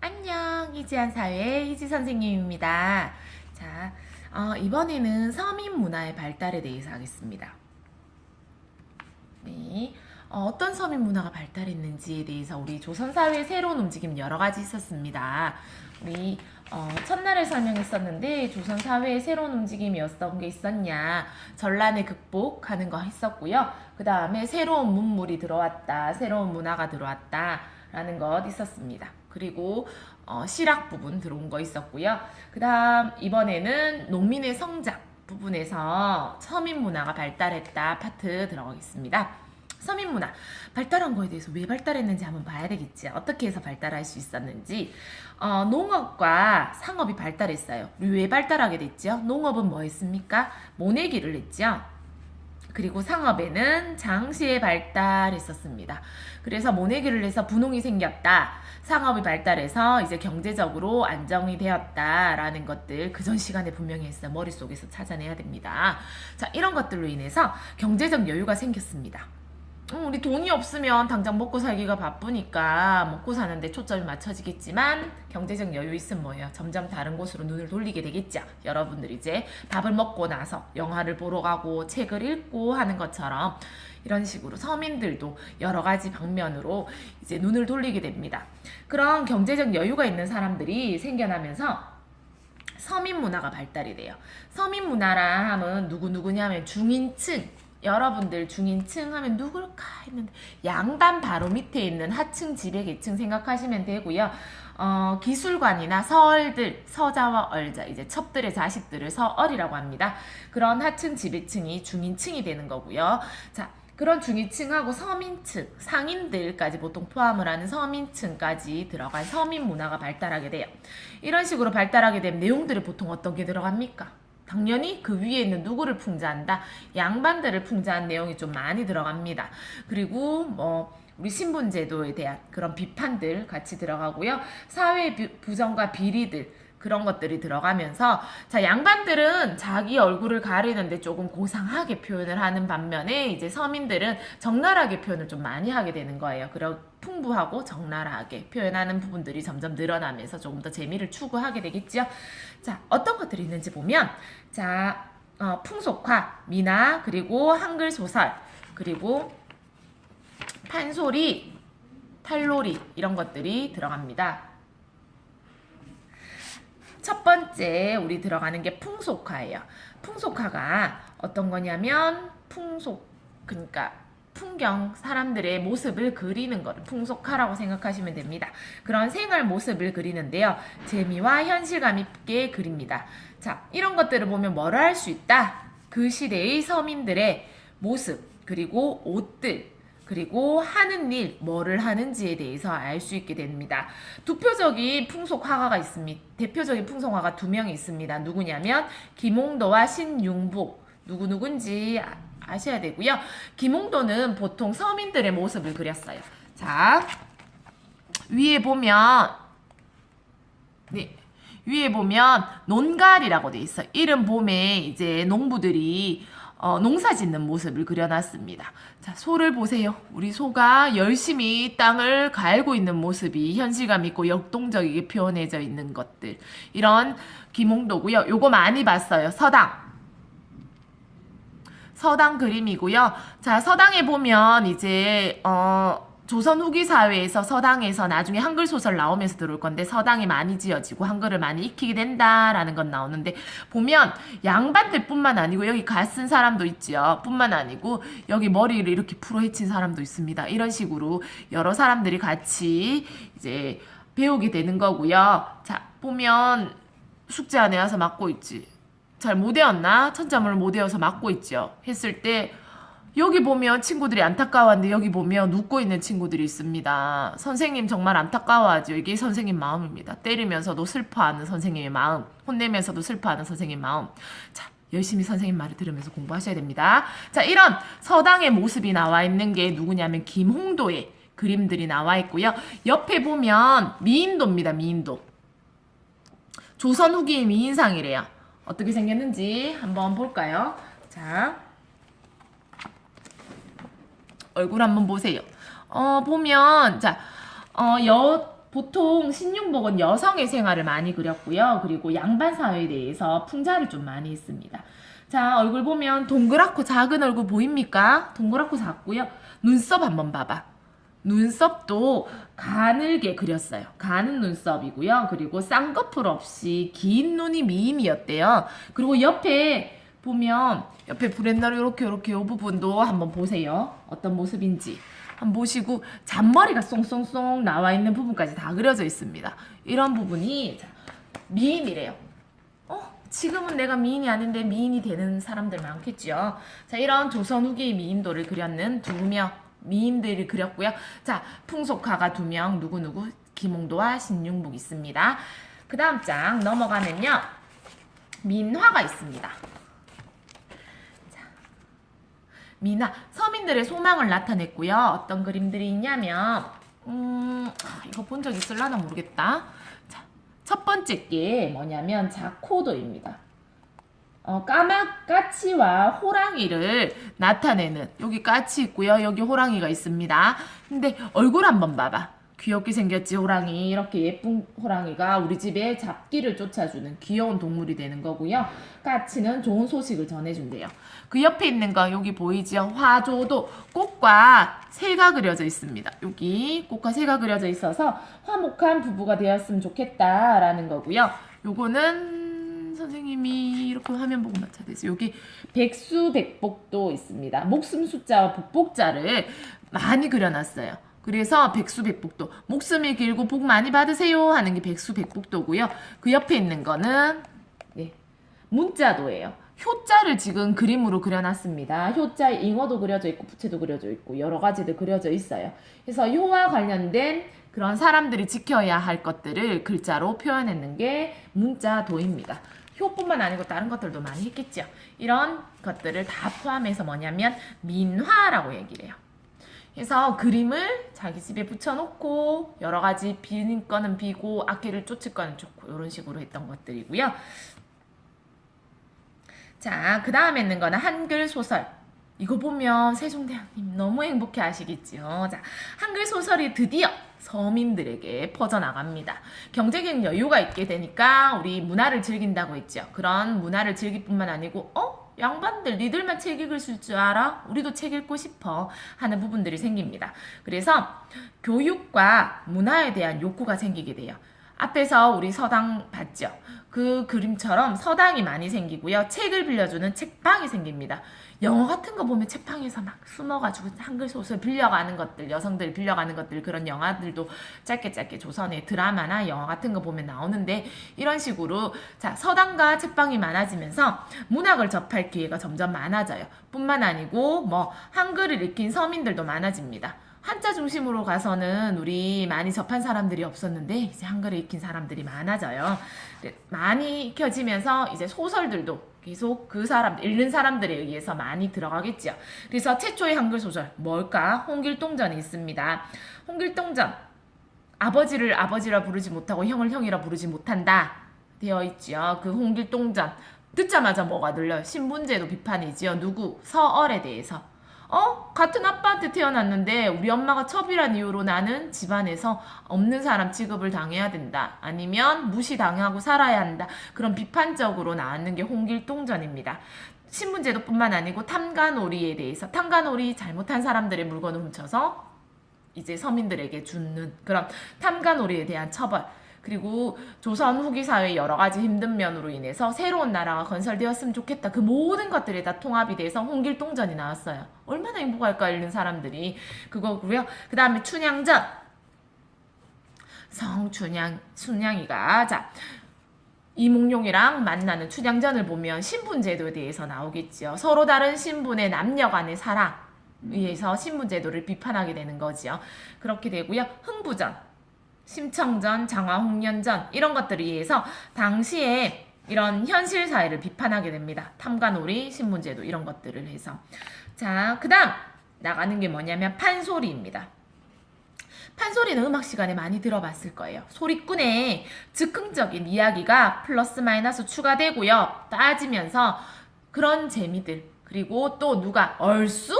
안녕, 이지한 사회의 이지 선생님입니다. 자, 이번에는 서민 문화의 발달에 대해서 하겠습니다. 네, 어떤 서민 문화가 발달했는지에 대해서 우리 조선 사회의 새로운 움직임 여러 가지 있었습니다. 우리 첫날에 설명했었는데 조선 사회의 새로운 움직임이 어떤 게 있었냐, 전란을 극복하는 거 했었고요. 그 다음에 새로운 문물이 들어왔다, 새로운 문화가 들어왔다라는 것 있었습니다. 그리고 실학 부분 들어온 거 있었고요. 그 다음 이번에는 농민의 성장 부분에서 서민 문화가 발달했다 파트 들어가겠습니다. 서민 문화 발달한 거에 대해서 왜 발달했는지 한번 봐야 되겠지. 어떻게 해서 발달할 수 있었는지. 농업과 상업이 발달했어요. 왜 발달하게 됐죠? 농업은 뭐 했습니까? 모내기를 했죠. 그리고 상업에는 장시의 발달했었습니다. 그래서 모내기를 해서 분홍이 생겼다. 상업이 발달해서 이제 경제적으로 안정이 되었다라는 것들 그 전 시간에 분명히 했어요. 머릿속에서 찾아내야 됩니다. 자, 이런 것들로 인해서 경제적 여유가 생겼습니다. 우리 돈이 없으면 당장 먹고 살기가 바쁘니까 먹고 사는데 초점이 맞춰지겠지만 경제적 여유 있으면 뭐예요? 점점 다른 곳으로 눈을 돌리게 되겠죠. 여러분들 이제 밥을 먹고 나서 영화를 보러 가고 책을 읽고 하는 것처럼 이런 식으로 서민들도 여러 가지 방면으로 이제 눈을 돌리게 됩니다. 그런 경제적 여유가 있는 사람들이 생겨나면서 서민 문화가 발달이 돼요. 서민 문화라 하면 누구냐면 중인층. 여러분들 중인층 하면 누굴까 했는데 양반 바로 밑에 있는 하층 지배계층 생각하시면 되고요. 기술관이나 서얼들, 서자와 얼자, 이제 첩들의 자식들을 서얼이라고 합니다. 그런 하층 지배층이 중인층이 되는 거고요. 자, 그런 중위층하고 서민층, 상인들까지 보통 포함을 하는 서민층까지 들어간 서민 문화가 발달하게 돼요. 이런 식으로 발달하게 되면 내용들이 보통 어떤 게 들어갑니까? 당연히 그 위에 있는 누구를 풍자한다? 양반들을 풍자한 내용이 좀 많이 들어갑니다. 그리고 우리 신분제도에 대한 그런 비판들 같이 들어가고요. 사회 부정과 비리들 그런 것들이 들어가면서 자, 양반들은 자기 얼굴을 가리는데 조금 고상하게 표현을 하는 반면에 이제 서민들은 적나라하게 표현을 좀 많이 하게 되는 거예요. 그리고 풍부하고 적나라하게 표현하는 부분들이 점점 늘어나면서 조금 더 재미를 추구하게 되겠죠. 자, 어떤 것들이 있는지 보면 자, 풍속화, 미나, 그리고 한글 소설, 그리고 판소리, 탈놀이 이런 것들이 들어갑니다. 첫 번째 우리 들어가는 게 풍속화예요. 풍속화가 어떤 거냐면 그러니까 풍경, 사람들의 모습을 그리는 거를 풍속화라고 생각하시면 됩니다. 그런 생활 모습을 그리는데요. 재미와 현실감 있게 그립니다. 자, 이런 것들을 보면 뭐를 할 수 있다? 그 시대의 서민들의 모습, 그리고 옷들, 그리고 하는 일, 뭐를 하는지에 대해서 알 수 있게 됩니다. 대표적인 풍속화가가 있습니다. 대표적인 풍속화가 두 명이 있습니다. 누구냐면 김홍도와 신융복. 누군지 아셔야 되고요. 김홍도는 보통 서민들의 모습을 그렸어요. 자, 위에 보면 네, 위에 보면 논갈이라고 돼 있어. 이른 봄에 이제 농부들이 농사 짓는 모습을 그려놨습니다. 자, 소를 보세요. 우리 소가 열심히 땅을 갈고 있는 모습이 현실감 있고 역동적이게 표현해져 있는 것들. 이런 김홍도고요. 요거 많이 봤어요. 서당 그림이고요. 자, 서당에 보면 이제 조선 후기 사회에서 서당에서 나중에 한글 소설 나오면서 들어올 건데 서당이 많이 지어지고 한글을 많이 익히게 된다라는 건 나오는데 보면 양반들뿐만 아니고 여기 가 쓴 사람도 있죠. 뿐만 아니고 여기 머리를 이렇게 풀어 헤친 사람도 있습니다. 이런 식으로 여러 사람들이 같이 이제 배우게 되는 거고요. 자, 보면 숙제 안에 와서 맡고 있지. 잘 못 외웠나? 천자문을 못 외워서 맡고 있죠. 했을 때 여기 보면 친구들이 안타까워하는데 여기 보면 눕고 있는 친구들이 있습니다. 선생님 정말 안타까워하죠. 이게 선생님 마음입니다. 때리면서도 슬퍼하는 선생님의 마음, 혼내면서도 슬퍼하는 선생님 마음. 자, 열심히 선생님 말을 들으면서 공부하셔야 됩니다. 자, 이런 서당의 모습이 나와 있는 게 누구냐면 김홍도의 그림들이 나와 있고요. 옆에 보면 미인도입니다. 미인도. 조선 후기 미인상이래요. 어떻게 생겼는지 한번 볼까요? 자, 얼굴 한번 보세요. 보면, 자, 보통 신윤복은 여성의 생활을 많이 그렸고요. 그리고 양반 사회에 대해서 풍자를 좀 많이 했습니다. 자, 얼굴 보면 동그랗고 작은 얼굴 보입니까? 동그랗고 작고요. 눈썹 한번 봐봐. 눈썹도 가늘게 그렸어요. 가는 눈썹이고요. 그리고 쌍꺼풀 없이 긴 눈이 미인이었대요. 그리고 옆에 보면 옆에 브랜더를 이렇게 이 부분도 한번 보세요. 어떤 모습인지 한번 보시고 잔머리가 쏭쏭쏭 나와 있는 부분까지 다 그려져 있습니다. 이런 부분이 미인이래요. 지금은 내가 미인이 아닌데 미인이 되는 사람들 많겠죠. 자, 이런 조선 후기의 미인도를 그렸는 2명 미인들을 그렸고요. 자, 풍속화가 2명 누구누구 김홍도와 신윤복 있습니다. 그 다음 장 넘어가면요. 민화가 있습니다. 자, 민화 서민들의 소망을 나타냈고요. 어떤 그림들이 있냐면 이거 본 적 있을라나 모르겠다. 자, 첫 번째 게 뭐냐면 자코도입니다. 까치와 호랑이를 나타내는 여기 까치 있고요. 여기 호랑이가 있습니다. 근데 얼굴 한번 봐봐. 귀엽게 생겼지 호랑이. 이렇게 예쁜 호랑이가 우리 집에 잡기를 쫓아주는 귀여운 동물이 되는 거고요. 까치는 좋은 소식을 전해준대요. 그 옆에 있는 거 여기 보이죠? 화조도 꽃과 새가 그려져 있습니다. 여기 꽃과 새가 그려져 있어서 화목한 부부가 되었으면 좋겠다라는 거고요. 요거는 선생님이 이렇게 화면 보고 맞춰야 되지. 여기 백수백복도 있습니다. 목숨 숫자와 복복자를 많이 그려놨어요. 그래서 백수백복도 목숨이 길고 복 많이 받으세요 하는 게 백수백복도고요. 그 옆에 있는 거는 문자도예요. 효자를 지금 그림으로 그려놨습니다. 효자에 잉어도 그려져 있고 부채도 그려져 있고 여러 가지들 그려져 있어요. 그래서 효와 관련된 그런 사람들이 지켜야 할 것들을 글자로 표현했는 게 문자도입니다. 효뿐만 아니고 다른 것들도 많이 했겠죠. 이런 것들을 다 포함해서 뭐냐면 민화라고 얘기를 해요. 그래서 그림을 자기 집에 붙여놓고 여러 가지 비는 거는 비고 악기를 쫓을 거는 쫓고 이런 식으로 했던 것들이고요. 자, 그 다음에 있는 거는 한글 소설. 이거 보면 세종대왕님 너무 행복해 하시겠지요. 자, 한글 소설이 드디어 서민들에게 퍼져나갑니다. 경제적 여유가 있게 되니까 우리 문화를 즐긴다고 했죠. 그런 문화를 즐길 뿐만 아니고 양반들 니들만 책 읽을 줄 알아? 우리도 책 읽고 싶어 하는 부분들이 생깁니다. 그래서 교육과 문화에 대한 욕구가 생기게 돼요. 앞에서 우리 서당 봤죠. 그 그림처럼 서당이 많이 생기고요. 책을 빌려주는 책방이 생깁니다. 영어 같은 거 보면 책방에서 막 숨어가지고 한글 소설 빌려가는 것들, 여성들 빌려가는 것들, 그런 영화들도 짧게 조선의 드라마나 영화 같은 거 보면 나오는데, 이런 식으로 자, 서당과 책방이 많아지면서 문학을 접할 기회가 점점 많아져요. 뿐만 아니고 뭐 한글을 익힌 서민들도 많아집니다. 한자 중심으로 가서는 우리 많이 접한 사람들이 없었는데 이제 한글을 익힌 사람들이 많아져요. 많이 익혀지면서 이제 소설들도 계속 그 사람, 읽는 사람들에 의해서 많이 들어가겠죠. 그래서 최초의 한글 소설 뭘까? 홍길동전이 있습니다. 홍길동전, 아버지를 아버지라 부르지 못하고 형을 형이라 부르지 못한다 되어 있죠. 그 홍길동전 듣자마자 뭐가 들려요? 신분제도 비판이지요. 누구? 서얼에 대해서. 같은 아빠한테 태어났는데 우리 엄마가 첩이란 이유로 나는 집안에서 없는 사람 취급을 당해야 된다. 아니면 무시당하고 살아야 한다. 그런 비판적으로 나왔는 게 홍길동전입니다. 신분제도뿐만 아니고 탐관오리에 대해서, 탐관오리 잘못한 사람들의 물건을 훔쳐서 이제 서민들에게 주는 그런 탐관오리에 대한 처벌, 그리고 조선 후기 사회의 여러 가지 힘든 면으로 인해서 새로운 나라가 건설되었으면 좋겠다. 그 모든 것들이 다 통합이 돼서 홍길동전이 나왔어요. 얼마나 행복할까, 읽는 사람들이. 그거고요. 그 다음에 춘향전. 순양이가 자, 이몽룡이랑 만나는 춘향전을 보면 신분제도에 대해서 나오겠죠. 서로 다른 신분의 남녀 간의 사랑 위해서 신분제도를 비판하게 되는 거죠. 그렇게 되고요. 흥부전, 심청전, 장화홍련전, 이런 것들에 의해서 당시에 이런 현실 사회를 비판하게 됩니다. 탐관오리, 신분제도 이런 것들을 해서. 자, 그 다음 나가는 게 뭐냐면 판소리입니다. 판소리는 음악 시간에 많이 들어봤을 거예요. 소리꾼의 즉흥적인 이야기가 플러스 마이너스 추가되고요. 빠지면서 그런 재미들, 그리고 또 누가 얼쑤?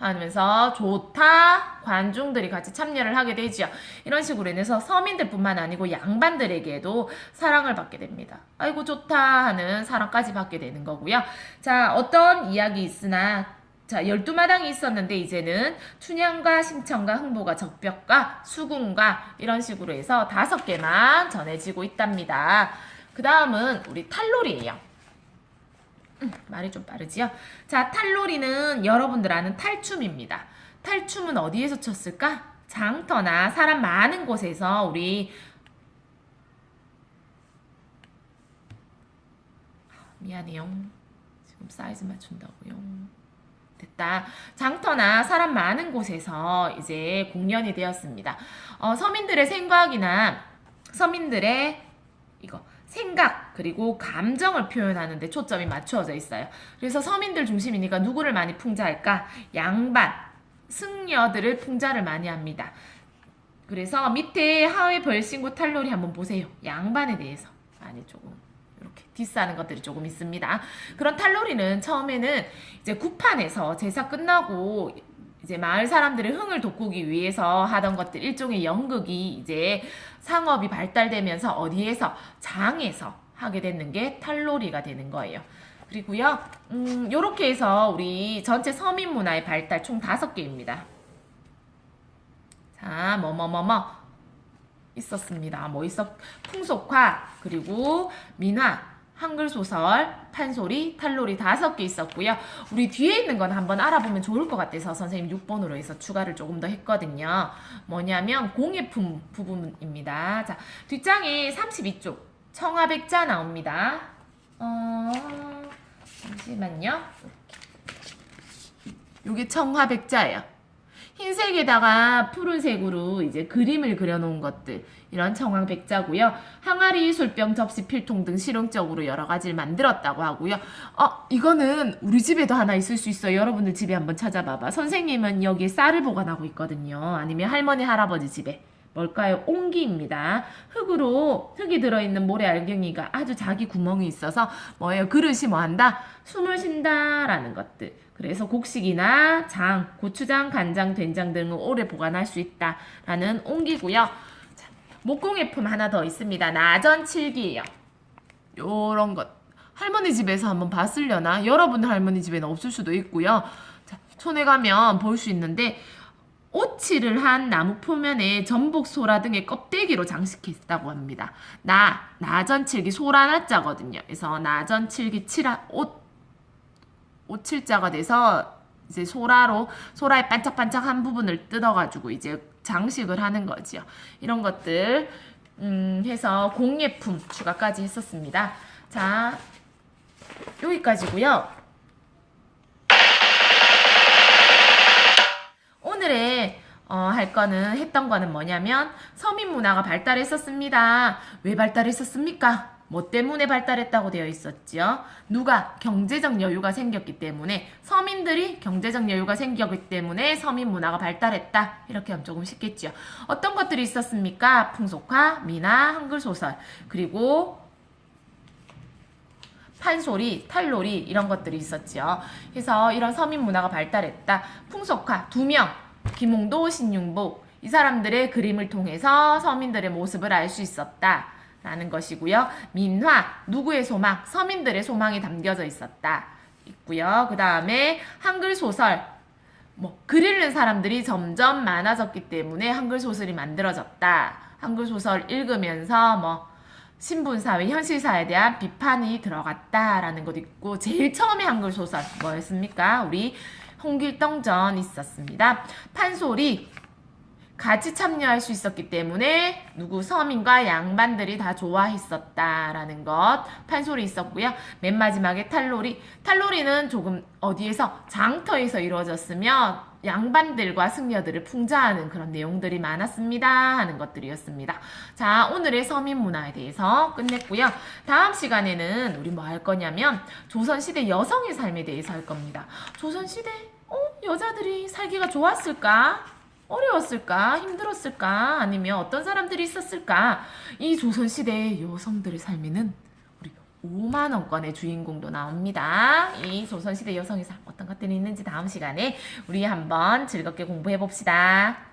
하면서 좋다 관중들이 같이 참여를 하게 되죠. 이런 식으로 인해서 서민들뿐만 아니고 양반들에게도 사랑을 받게 됩니다. 아이고 좋다 하는 사랑까지 받게 되는 거고요. 자, 어떤 이야기 있으나 자, 12마당이 있었는데 이제는 춘향과 신청과 흥보가 적벽과 수궁과 이런 식으로 해서 5개만 전해지고 있답니다. 그 다음은 우리 탈놀이에요. 말이 좀 빠르지요? 자, 탈놀이는 여러분들 아는 탈춤입니다. 탈춤은 어디에서 췄을까? 장터나 사람 많은 곳에서 우리 미안해요. 지금 사이즈 맞춘다고요. 됐다. 장터나 사람 많은 곳에서 이제 공연이 되었습니다. 서민들의 생각이나 서민들의 이거 생각 그리고 감정을 표현하는 데 초점이 맞추어져 있어요. 그래서 서민들 중심이니까 누구를 많이 풍자할까? 양반, 승려들을 풍자를 많이 합니다. 그래서 밑에 하회 벌신구 탈놀이 한번 보세요. 양반에 대해서 많이 조금 이렇게 디스하는 것들이 조금 있습니다. 그런 탈놀이는 처음에는 이제 구판에서 제사 끝나고 이제 마을 사람들의 흥을 돋구기 위해서 하던 것들 일종의 연극이 이제 상업이 발달되면서 어디에서 장에서 하게 되는 게 탈놀이가 되는 거예요. 그리고요, 요렇게 해서 우리 전체 서민 문화의 발달 총 5개입니다. 자, 있었습니다. 풍속화, 그리고 민화, 한글 소설, 판소리, 탈놀이 5개 있었고요. 우리 뒤에 있는 건 한번 알아보면 좋을 것 같아서 선생님 6번으로 해서 추가를 조금 더 했거든요. 뭐냐면 공예품 부분입니다. 자, 뒷장에 32쪽 청화백자 나옵니다. 잠시만요. 이게 청화백자예요. 흰색에다가 푸른색으로 이제 그림을 그려놓은 것들, 이런 청황백자고요. 항아리, 술병, 접시, 필통 등 실용적으로 여러 가지를 만들었다고 하고요. 이거는 우리 집에도 하나 있을 수 있어요. 여러분들 집에 한번 찾아봐봐. 선생님은 여기에 쌀을 보관하고 있거든요. 아니면 할머니, 할아버지 집에. 뭘까요? 옹기입니다. 흙이 들어있는 모래 알갱이가 아주 작이 구멍이 있어서 뭐예요? 그릇이 뭐한다? 숨을 쉰다라는 것들. 그래서 곡식이나 장, 고추장, 간장, 된장 등을 오래 보관할 수 있다라는 옹기고요. 자, 목공예품 하나 더 있습니다. 나전칠기예요. 요런 것. 할머니 집에서 한번 봤으려나? 여러분 할머니 집에는 없을 수도 있고요. 자, 촌에 가면 볼 수 있는데 오칠을 한 나무 표면에 전복, 소라 등의 껍데기로 장식했다고 합니다. 나전칠기, 소라나자거든요. 그래서 나전칠기, 오칠자가 돼서 이제 소라의 반짝반짝한 부분을 뜯어가지고 이제 장식을 하는 거지요. 이런 것들 해서 공예품 추가까지 했었습니다. 자, 여기까지고요. 오늘의 했던 거는 뭐냐면 서민 문화가 발달했었습니다. 왜 발달했었습니까? 뭐 때문에 발달했다고 되어 있었죠? 누가? 경제적 여유가 생겼기 때문에, 서민들이 경제적 여유가 생겼기 때문에 서민 문화가 발달했다. 이렇게 하면 조금 쉽겠죠. 어떤 것들이 있었습니까? 풍속화, 민화, 한글 소설, 그리고 판소리, 탈놀이 이런 것들이 있었죠. 그래서 이런 서민 문화가 발달했다. 풍속화, 2명, 김홍도, 신윤복, 이 사람들의 그림을 통해서 서민들의 모습을 알 수 있었다. 라는 것이고요. 민화, 누구의 소망? 서민들의 소망이 담겨져 있고요. 그 다음에 한글 소설, 글 읽는 사람들이 점점 많아졌기 때문에 한글 소설이 만들어졌다. 한글 소설 읽으면서 신분사회, 현실사회에 대한 비판이 들어갔다라는 것도 있고, 제일 처음에 한글 소설 뭐였습니까? 우리 홍길동전 있었습니다. 판소리, 같이 참여할 수 있었기 때문에 서민과 양반들이 다 좋아했었다라는 것, 판소리 있었고요. 맨 마지막에 탈놀이는 조금 어디에서? 장터에서 이루어졌으며 양반들과 승려들을 풍자하는 그런 내용들이 많았습니다 하는 것들이었습니다. 자, 오늘의 서민 문화에 대해서 끝냈고요. 다음 시간에는 우리 뭐 할 거냐면 조선시대 여성의 삶에 대해서 할 겁니다. 조선시대 여자들이 살기가 좋았을까? 어려웠을까? 힘들었을까? 아니면 어떤 사람들이 있었을까? 이 조선시대의 여성들의 삶에는 우리 5만 원권의 주인공도 나옵니다. 이 조선시대 여성의상 어떤 것들이 있는지 다음 시간에 우리 한번 즐겁게 공부해 봅시다.